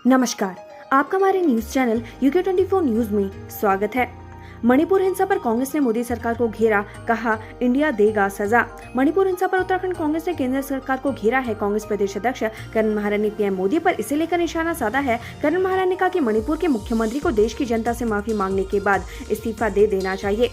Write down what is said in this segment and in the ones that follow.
नमस्कार, आपका हमारे न्यूज चैनल UK24 न्यूज में स्वागत है। मणिपुर हिंसा पर कांग्रेस ने मोदी सरकार को घेरा, कहा इंडिया देगा सजा। मणिपुर हिंसा पर उत्तराखंड कांग्रेस ने केंद्र सरकार को घेरा है। कांग्रेस प्रदेश अध्यक्ष करण महाराज ने पीएम मोदी पर इसे लेकर निशाना साधा है। करण महाराज ने कहा कि मणिपुर के मुख्यमंत्री को देश की जनता से माफी मांगने के बाद इस्तीफा दे देना चाहिए।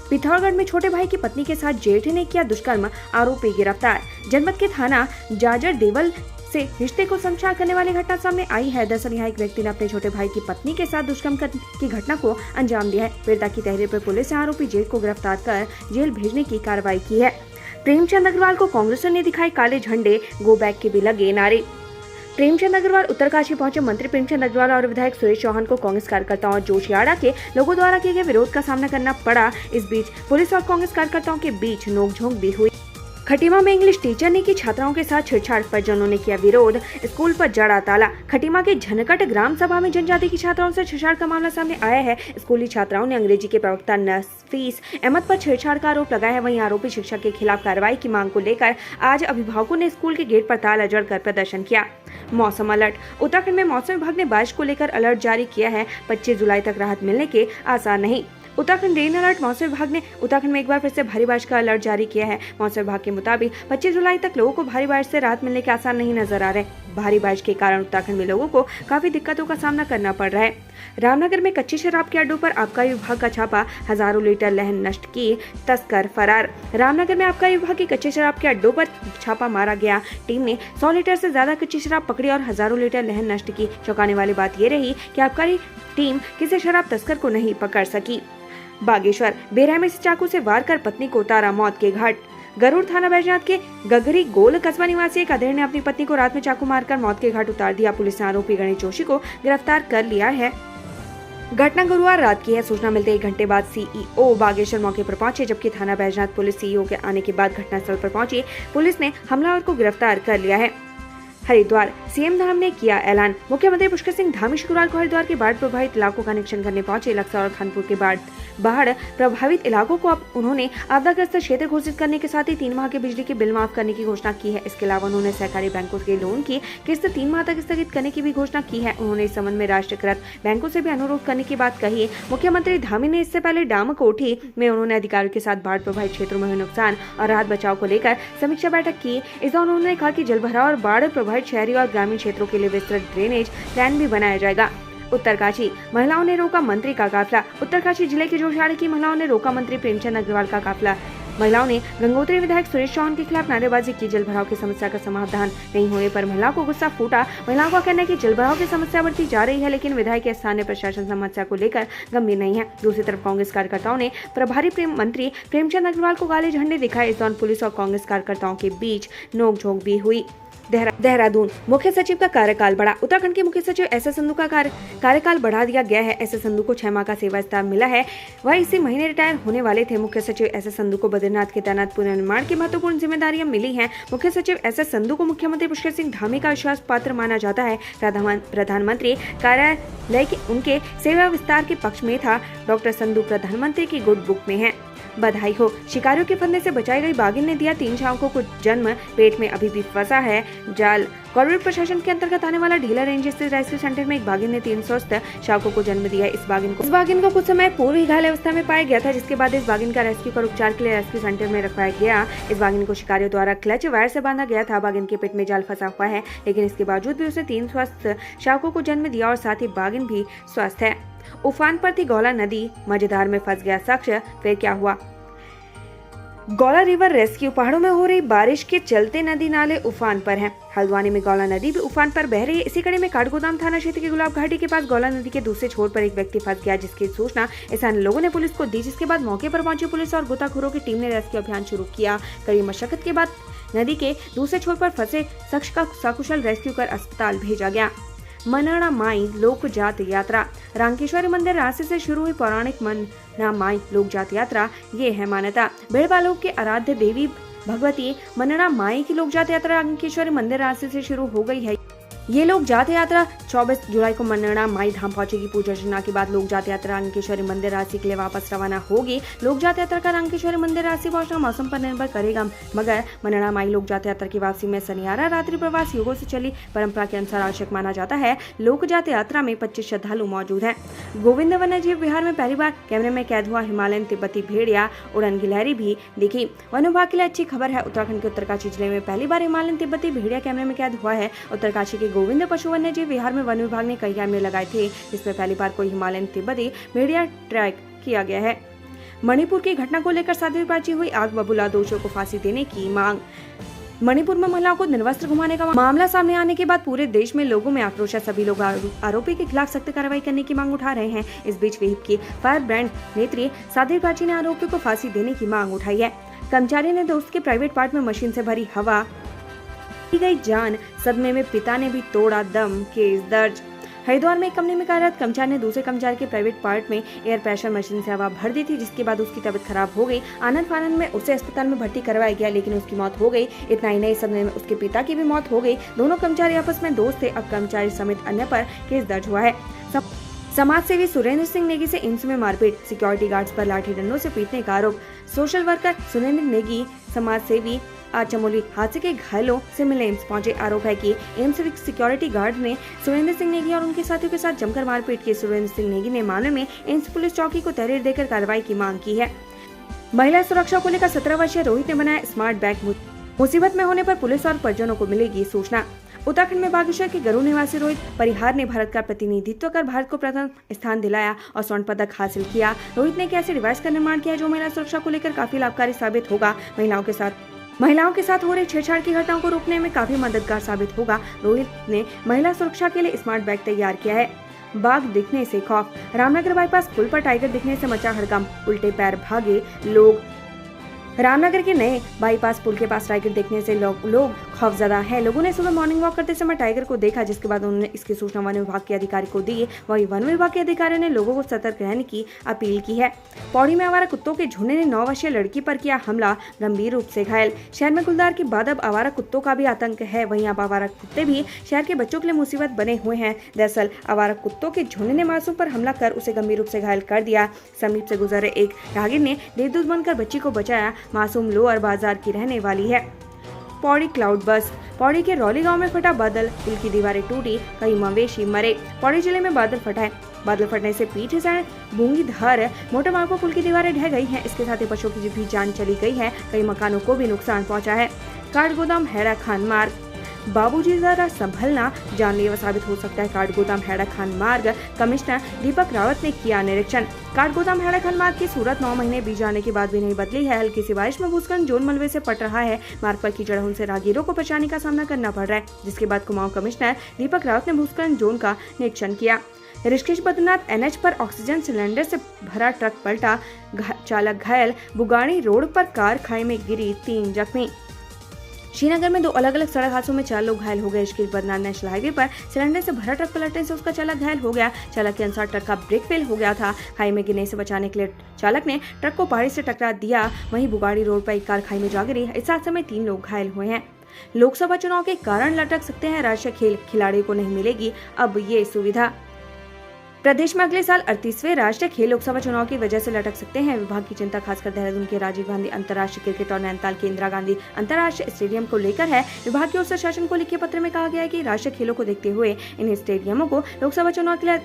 पिथौरागढ़ में छोटे भाई की पत्नी के साथ जेठ ने किया दुष्कर्म, आरोपी गिरफ्तार। जनपद के थाना जाजर देवल से रिश्ते को संचार करने वाली घटना सामने आई है। दरअसल यहाँ एक व्यक्ति ने अपने छोटे भाई की पत्नी के साथ दुष्कर्म की घटना को अंजाम दिया है। पीड़िता की तहरीर पर पुलिस ने आरोपी जेठ को गिरफ्तार कर जेल भेजने की कार्रवाई की है। प्रेमचंद अग्रवाल को कांग्रेस ने दिखाए काले झंडे, गो बैक के भी लगे नारे। प्रेमचंद अग्रवाल उत्तरकाशी पहुंचे। मंत्री प्रेमचंद अग्रवाल और विधायक सुरेश चौहान को कांग्रेस कार्यकर्ताओं और जोशियाड़ा के लोगों द्वारा किए गए विरोध का सामना करना पड़ा। इस बीच पुलिस और कांग्रेस कार्यकर्ताओं के बीच नोकझोंक भी हुई। खटीमा में इंग्लिश टीचर ने की छात्राओं के साथ छेड़छाड़, परिजनों ने किया विरोध, स्कूल पर जड़ा ताला। खटीमा के झनकट ग्राम सभा में जनजाति की छात्राओं से छेड़छाड़ का मामला सामने आया है। स्कूली छात्राओं ने अंग्रेजी के प्रवक्ता नफीस अहमद पर छेड़छाड़ का आरोप लगाया है। वहीं आरोपी शिक्षक के खिलाफ कार्रवाई की मांग को लेकर आज अभिभावकों ने स्कूल के गेट पर ताला जड़कर प्रदर्शन किया। मौसम अलर्ट। उत्तराखंड में मौसम विभाग ने बारिश को लेकर अलर्ट जारी किया है। 25 जुलाई तक राहत मिलने के आसार नहीं। Uttarakhand rain alert. मौसम विभाग ने उत्तराखंड में एक बार फिर से भारी बारिश का अलर्ट जारी किया है। मौसम विभाग के मुताबिक 25 जुलाई तक लोगों को भारी बारिश से राहत मिलने के आसार नहीं नजर आ रहे। भारी बारिश के कारण उत्तराखंड में लोगों को काफी दिक्कतों का सामना करना पड़ रहा है। रामनगर में कच्ची शराब के अड्डों पर आबकारी विभाग का छापा, हजारों लीटर लहन नष्ट की, तस्कर फरार। रामनगर में आबकारी विभाग के कच्चे शराब के अड्डों पर छापा मारा गया। टीम ने 100 लीटर से ज्यादा कच्ची शराब पकड़ी और हजारों लीटर लहन नष्ट की। चौंकाने वाली बात ये रही कि आबकारी टीम किसी शराब तस्कर को नहीं पकड़ सकी। बागेश्वर, बेरहमी से चाकू से वार कर पत्नी को उतारा मौत के घाट। गरुड़ थाना बैजनाथ के गगरी गोल कस्बा निवासी एक अधेड़ ने अपनी पत्नी को रात में चाकू मारकर मौत के घाट उतार दिया। पुलिस ने आरोपी गणेश जोशी को गिरफ्तार कर लिया है। घटना गुरुवार रात की है। सूचना मिलते ही एक घंटे बाद सीईओ बागेश्वर मौके पर पहुंचे, जबकि थाना बैजनाथ पुलिस सीईओ के आने के बाद घटनास्थल पर पहुंची। पुलिस ने हमलावर को गिरफ्तार कर लिया है। हरिद्वार, सीएम धाम ने किया ऐलान। मुख्यमंत्री पुष्कर सिंह धामी शुक्रवार को हरिद्वार के बाढ़ प्रभावित इलाकों का निरीक्षण करने पहुंचे। लक्सर और खानपुर के बाढ़ प्रभावित इलाकों को अब उन्होंने आपदाग्रस्त क्षेत्र घोषित करने के साथ ही 3 माह के बिजली के बिल माफ करने की घोषणा की है। इसके अलावा उन्होंने सहकारी बैंकों के लोन की किस्त 3 माह तक स्थगित करने की भी घोषणा की है। उन्होंने इस संबंध में राष्ट्रीयकृत बैंकों से भी अनुरोध करने की बात कही। मुख्यमंत्री धामी ने इससे पहले डामकोठी में उन्होंने अधिकारियों के साथ बाढ़ प्रभावित क्षेत्रों में हुए नुकसान और राहत बचाव को लेकर समीक्षा बैठक की। इस दौरान उन्होंने कहा कि जलभराव और बाढ़ प्रभावित शहरी और ग्रामीण क्षेत्रों के लिए विस्तृत ड्रेनेज प्लान भी बनाया जाएगा। उत्तरकाशी, महिलाओं ने रोका मंत्री का काफिला। उत्तरकाशी जिले के जोशियाड़ा की महिलाओं ने रोका मंत्री प्रेमचंद अग्रवाल का काफिला। महिलाओं ने गंगोत्री विधायक सुरेश चौहान के खिलाफ नारेबाजी की। जलभराव की समस्या का समाधान नहीं होने पर महिलाओं को गुस्सा फूटा। महिलाओं का कहना है कि जलभराव की समस्या बढ़ती जा रही है, लेकिन विधायक या स्थानीय प्रशासन समस्या को लेकर गंभीर नहीं है। दूसरी तरफ कांग्रेस कार्यकर्ताओं ने प्रभारी मंत्री प्रेमचंद अग्रवाल को काले झंडे दिखाए। इस दौरान पुलिस और कांग्रेस कार्यकर्ताओं के बीच नोकझोंक भी हुई। देहरादून, मुख्य सचिव का कार्यकाल बढ़ा। उत्तराखंड के मुख्य सचिव एसएस संधू का कार्यकाल बढ़ा दिया गया है। एसएस संधू को 6 माह का सेवा विस्तार मिला है। वह इसी महीने रिटायर होने वाले थे। मुख्य सचिव एसएस संधू को बद्रीनाथ केदारनाथ पुनर्निर्माण की महत्वपूर्ण जिम्मेदारियां मिली हैं। मुख्य सचिव एसएस संधू को मुख्यमंत्री पुष्कर सिंह धामी का विश्वास पात्र माना जाता है। प्रधानमंत्री कार्यालय उनके सेवा विस्तार के पक्ष में था। डॉक्टर संधू प्रधानमंत्री की गुड बुक में है। बधाई हो। शिकारियों के फंदे से बचाई गई बाघिन ने दिया 3 शावकों को जन्म। पेट में अभी भी फंसा है जाल। कॉर्पोरेट प्रशासन के अंतर्गत आने वाला ढीला रेंज स्थित रेस्क्यू सेंटर में एक बाघिन ने 3 स्वस्थ शावकों को जन्म दिया। इस बाघिन को कुछ समय पूर्व ही घायल अवस्था में पाया गया था, जिसके बाद इस बाघिन का रेस्क्यू कर उपचार के लिए रेस्क्यू सेंटर में रखवाया गया। इस बाघिन को शिकारियों द्वारा क्लच वायर से बांधा गया था। बाघिन के पेट में जाल फंसा हुआ है, लेकिन इसके बावजूद भी उसने 3 स्वस्थ शावकों को जन्म दिया और साथ ही बाघिन भी स्वस्थ है। उफान पर थी गौला नदी, मजेदार में फंस गया शख्स, फिर क्या हुआ? Gaula river rescue. पहाड़ों में हो रही बारिश के चलते नदी नाले उफान पर हैं। हल्द्वानी में गौला नदी भी उफान पर बह रही है। इसी कड़ी में काठगोदाम थाना क्षेत्र के गुलाब घाटी के पास गौला नदी के दूसरे छोर पर एक व्यक्ति फंस गया, जिसकी सूचना स्थानीय लोगों ने पुलिस को दी, जिसके बाद मौके पर पहुंची पुलिस और गोताखोरों की टीम ने रेस्क्यू अभियान शुरू किया। कड़ी मशक्कत के बाद नदी के दूसरे छोर पर फंसे शख्स का सकुशल रेस्क्यू कर अस्पताल भेजा गया। मनड़ा माई लोक जात यात्रा। रांकेश्वरी मंदिर रास्ते से शुरू हुई पौराणिक मनड़ा माई लोक जात यात्रा, ये है मान्यता। भेड़पालों के आराध्य देवी भगवती मनड़ा माई की लोक जात यात्रा रांकेश्वरी मंदिर रास्ते से शुरू हो गई है। ये लोक जात यात्रा 24 जुलाई को मनना माई धाम पहुंचेगी। पूजा अर्चना के बाद लोक जात यात्रा रंकेश्वरी मंदिर राशि के लिए वापस रवाना होगी। लोक जात यात्रा का रंकेश्वरी मंदिर राशि पहुंचना मौसम पर निर्भर करेगा, मगर मनना माई लोक जात यात्रा की वापसी में शनिवार रात्रि प्रवास युगों से चली परंपरा के अनुसार आवश्यक माना जाता है। लोक जात यात्रा में 25 श्रद्धालु मौजूद हैं। गोविंद वन्यजीव विहार में पहली बार कैमरे में कैद हुआ हिमालयन तिब्बती भेड़िया उड़न गिलहरी भी दिखी। वन विभाग के लिए अच्छी खबर है। उत्तराखंड के उत्तरकाशी जिले में पहली बार हिमालयन तिब्बती भेड़िया कैमरे में कैद हुआ है। उत्तरकाशी के गोविंद पशु वन्यजीव विहार में वन विभाग ने कई कैमरे लगाए थे, जिसमें पहली बार कोई हिमालयन तिब्बती भेड़िया ट्रैक किया गया है। मणिपुर की घटना को लेकर सातवीं हुई आग बबूला, दोषियों को फांसी देने की मांग। मणिपुर में महिलाओं को निर्वस्त्र घुमाने का मामला सामने आने के बाद पूरे देश में लोगों में आक्रोश है। सभी लोग आरोपी के खिलाफ सख्त कार्रवाई करने की मांग उठा रहे हैं। इस बीच विहिप की फायर ब्रांड नेत्री साध्वी प्राची ने आरोपियों को फांसी देने की मांग उठाई है। कर्मचारी ने दोस्त के प्राइवेट पार्ट में मशीन से भरी हवा गई जान, सदमे में पिता ने भी तोड़ा दम, केस दर्ज। हरिद्वार में एक कंपनी में कार्यरत कर्मचारी ने दूसरे कर्मचारी के प्राइवेट पार्ट में एयर प्रेशर मशीन से हवा भर दी थी, जिसके बाद उसकी तबीयत खराब हो गई। आनंद फानंद में उसे अस्पताल में भर्ती करवाया गया, लेकिन उसकी मौत हो गई। इतना ही नहीं, सदमे में उसके पिता की भी मौत हो गई। दोनों कर्मचारी आपस में दोस्त थे। अब कर्मचारी समेत अन्य पर केस दर्ज हुआ है। समाज सेवी सुरेंद्र सिंह नेगी से एम्स में मारपीट, सिक्योरिटी गार्ड्स पर लाठी डंडों से पीटने का आरोप। सोशल वर्कर सुरेंद्र नेगी समाज सेवी आज चमोली हादसे के घायलों से मिले एम्स पहुंचे। आरोप है कि एम्स सिक्योरिटी गार्ड ने सुरेंद्र सिंह नेगी और उनके साथियों के साथ जमकर मारपीट की। सुरेंद्र सिंह नेगी ने मामले में एम्स पुलिस चौकी को तहरीर देकर कार्रवाई की मांग की है। महिला सुरक्षा को लेकर 17 वर्षीय रोहित ने बनाया स्मार्ट बैग। मुसीबत में होने पर पुलिस और परिजनों को मिलेगी सूचना। उत्तराखंड में बागेश्वर के गरुड़ निवासी रोहित परिहार ने भारत का प्रतिनिधित्व कर भारत को प्रथम स्थान दिलाया और स्वर्ण पदक हासिल किया। रोहित ने एक ऐसे डिवाइस का निर्माण किया जो महिला सुरक्षा को लेकर काफी लाभकारी साबित होगा। महिलाओं के साथ हो रही छेड़छाड़ की घटनाओं को रोकने में काफी मददगार साबित होगा। रोहित ने महिला सुरक्षा के लिए स्मार्ट बैग तैयार किया है। बाघ दिखने से खौफ, रामनगर बाईपास पुल पर टाइगर दिखने से मचा हड़कंप, उल्टे पैर भागे लोग। रामनगर के नए बाईपास पुल के पास टाइगर देखने से लोग खौफजदा हैं। लोगों ने सुबह मॉर्निंग वॉक करते समय टाइगर को देखा, जिसके बाद उन्होंने इसकी सूचना वन विभाग के अधिकारी को दी। वहीं वन विभाग के अधिकारियों ने लोगों को सतर्क रहने की अपील की है। पौड़ी में आवारा कुत्तों के झुंड ने 9 वर्षीय लड़की पर किया हमला, गंभीर रूप से घायल। शहर में गुलदार के बाद अब आवारा कुत्तों का भी आतंक है। वहीं अब आवारा कुत्ते भी शहर के बच्चों के लिए मुसीबत बने हुए हैं। दरअसल आवारा कुत्तों के झुंड ने मासूम पर हमला कर उसे गंभीर रूप से घायल कर दिया। समीप से गुजरे एक राहगीर ने देवदूत बनकर बच्ची को बचाया। मासूम लोअर बाजार की रहने वाली है। पौड़ी क्लाउड बस, पौड़ी के रौली गांव में फटा बादल, पुल की दीवारें टूटी, कई मवेशी मरे। पौड़ी जिले में बादल फटा है। बादल फटने से पीठ से बूंगी धार मोटर मार्ग पर पुल की दीवारें ढह गई हैं। इसके साथ ही पशुओं की भी जान चली गई है। कई मकानों को भी नुकसान पहुंचा है। काठगोदाम हैरा खान मार्ग, बाबूजी जरा संभलना, जानलेवा साबित हो सकता है। काठगोदाम हैरा खान मार्ग कमिश्नर दीपक रावत ने किया निरीक्षण। काठगोदाम हैरा खान मार्ग की सूरत 9 महीने बीत जाने के बाद भी नहीं बदली है। हल्की सी बारिश में भूस्खलन जोन मलबे से पट रहा है। मार्ग पर कीचड़ होने से राहगीरों को परेशानी का सामना करना पड़ रहा है, जिसके बाद कुमाऊं कमिश्नर दीपक रावत ने भूस्खलन जोन का निरीक्षण किया। ऋषिकेश बद्रीनाथ NH पर ऑक्सीजन सिलेंडर से भरा ट्रक पलटा, चालक घायल। बुगाड़ी रोड पर कार खाई में गिरी, 3 जख्मी। श्रीनगर में 2 अलग अलग सड़क हादसों में 4 लोग घायल हो गए। ऋषिकेश बद्रीनाथ नेशनल हाईवे पर सिलेंडर से भरा ट्रक पलटने से उसका चालक घायल हो गया। चालक के अनुसार ट्रक का ब्रेक फेल हो गया था। खाई में गिरने से बचाने के लिए चालक ने ट्रक को पहाड़ी से टकरा दिया। वहीं बुगाड़ी रोड पर एक कार खाई में जा गिरी। इस हादसे में 3 लोग घायल हुए हैं। लोकसभा चुनाव के कारण लटक सकते हैं राष्ट्रीय खेल, खिलाड़ियों को नहीं मिलेगी अब ये सुविधा। प्रदेश में अगले साल 38वें राष्ट्रीय खेल लोकसभा चुनाव की वजह से लटक सकते हैं। विभाग की चिंता खासकर देहरादून के राजीव गांधी अंतर्राष्ट्रीय क्रिकेट और नैनीताल के इंदिरा गांधी अंतर्राष्ट्रीय स्टेडियम को लेकर है। विभाग की ओर से शासन को लिखे पत्र में कहा गया है कि राष्ट्रीय खेलों को देखते हुए इन स्टेडियमों को लोकसभा चुनाव के लिए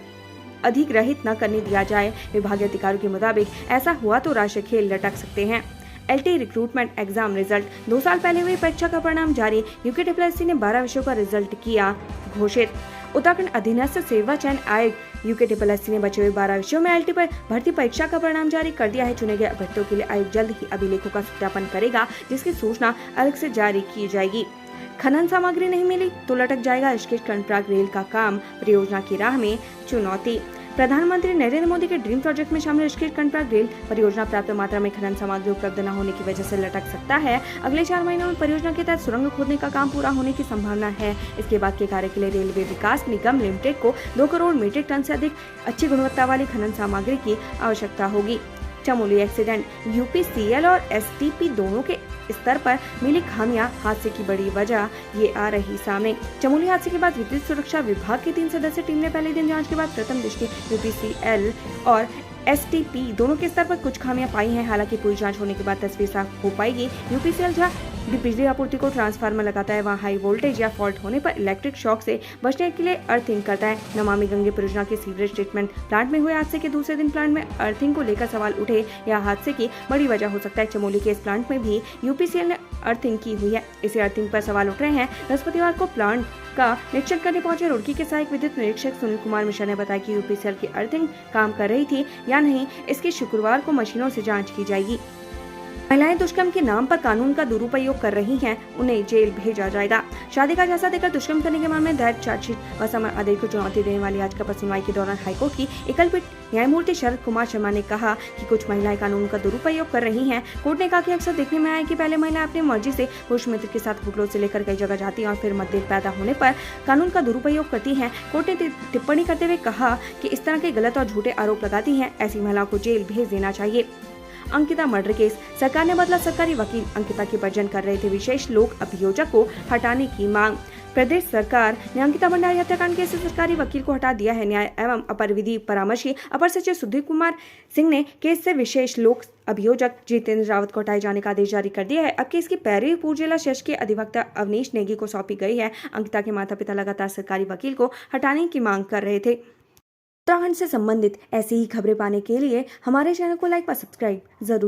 अधिग्रहित न करने दिया जाए। विभागीय अधिकारियों के मुताबिक ऐसा हुआ तो राष्ट्रीय खेल लटक सकते हैं। LT रिक्रूटमेंट एग्जाम रिजल्ट, 2 साल पहले हुई परीक्षा का परिणाम जारी। UKSSC ने 12 विषयों का रिजल्ट किया घोषित। उत्तराखंड अधीनस्थ सेवा चयन आयोग UKSSC ने बचे हुए 12 विषयों में LT पर भर्ती परीक्षा का परिणाम जारी कर दिया है। चुने गए अभ्यर्थियों के लिए आयोग जल्द ही अभिलेखों का सत्यापन करेगा, जिसकी सूचना अलग से जारी की जाएगी। खनन सामग्री नहीं मिली तो लटक जाएगा ऋषिकेश कर्णप्रयाग रेल का काम, परियोजना की राह में चुनौती। प्रधानमंत्री नरेंद्र मोदी के ड्रीम प्रोजेक्ट में शामिल ऋषिकेश कर्णप्रयाग रेल परियोजना पर्याप्त मात्रा में खनन सामग्री उपलब्ध न होने की वजह से लटक सकता है। अगले 4 महीनों में परियोजना के तहत सुरंग खोदने का काम पूरा होने की संभावना है। इसके बाद के कार्य के लिए रेलवे विकास निगम लिमिटेड को 2 करोड़ मीट्रिक टन से अधिक अच्छी गुणवत्ता वाली खनन सामग्री की आवश्यकता होगी। चमोली एक्सीडेंट, यूपीसीएल और एसटीपी दोनों के स्तर पर मिली खामियां हादसे की बड़ी वजह ये आ रही सामने। चमोली हादसे के बाद विद्युत सुरक्षा विभाग की 3 सदस्यीय टीम ने पहले दिन जांच के बाद प्रथम दृष्टि यूपीसीएल और एसटीपी दोनों के स्तर पर कुछ खामियां पाई हैं। हालांकि पूरी जांच होने के बाद तस्वीर साफ हो पाएगी। यूपीसीएल जहां बिजली आपूर्ति को ट्रांसफार्मर लगाता है, वहां हाई वोल्टेज या फॉल्ट होने पर इलेक्ट्रिक शॉक से बचने के लिए अर्थिंग करता है। नमामि गंगे परियोजना के सीवरेज ट्रीटमेंट प्लांट में हुए हादसे के दूसरे दिन प्लांट में अर्थिंग को लेकर सवाल उठे। यह हादसे की बड़ी वजह हो सकता है। चमोली के इस प्लांट में भी यूपीसीएल ने अर्थिंग की हुई है। इसी अर्थिंग पर सवाल उठ रहे हैं। बृहस्पतिवार को प्लांट का निरीक्षण करने पहुंचे रुड़की के सहायक विद्युत निरीक्षक सुनील कुमार मिश्रा ने बताया कि यूपीसीएल की अर्थिंग काम कर रही थी या नहीं, इसकी शुक्रवार को मशीनों से जांच की जाएगी। महिलाएं दुष्कर्म के नाम पर कानून का दुरुपयोग कर रही हैं, उन्हें जेल भेजा जाएगा। शादी का झांसा देकर दुष्कर्म करने के मामले में दायर चार्जशीट व समय आदेश को चुनौती देने वाली याचिका पर सुनवाई के दौरान हाईकोर्ट की एकल पीठ न्यायमूर्ति शरद कुमार शर्मा ने कहा कि कुछ महिलाएं कानून का दुरुपयोग कर रही हैं। कोर्ट ने कहा कि अक्सर देखने में आया कि पहले महिलाएं अपनी मर्जी से पुरुष मित्र के साथ होटलों से लेकर कई जगह जाती हैं और फिर मतभेद पैदा होने पर कानून का दुरुपयोग करती हैं। कोर्ट ने टिप्पणी करते हुए कहा कि इस तरह के गलत और झूठे आरोप लगाती हैं, ऐसी महिलाओं को जेल भेज देना चाहिए। अंकिता मर्डर केस, सरकार ने बदला सरकारी वकील, अंकिता के परिजन कर रहे थे विशेष लोक अभियोजक को हटाने की मांग। प्रदेश सरकार ने अंकिता भंडारी हत्याकांड केस से सरकारी वकील को हटा दिया है। न्याय एवं अपर विधि परामर्शी अपर सचिव सुधीर कुमार सिंह ने केस से विशेष लोक अभियोजक जितेंद्र रावत को हटाए जाने का आदेश जारी कर दिया है। अब केस की पैरवी पूर्व जिला सेशन के अधिवक्ता अवनीश नेगी को सौंपी गई है। अंकिता के माता पिता लगातार सरकारी वकील को हटाने की मांग कर रहे थे। उत्तराखंड से संबंधित ऐसी ही खबरें पाने के लिए हमारे चैनल को लाइक व सब्सक्राइब जरूर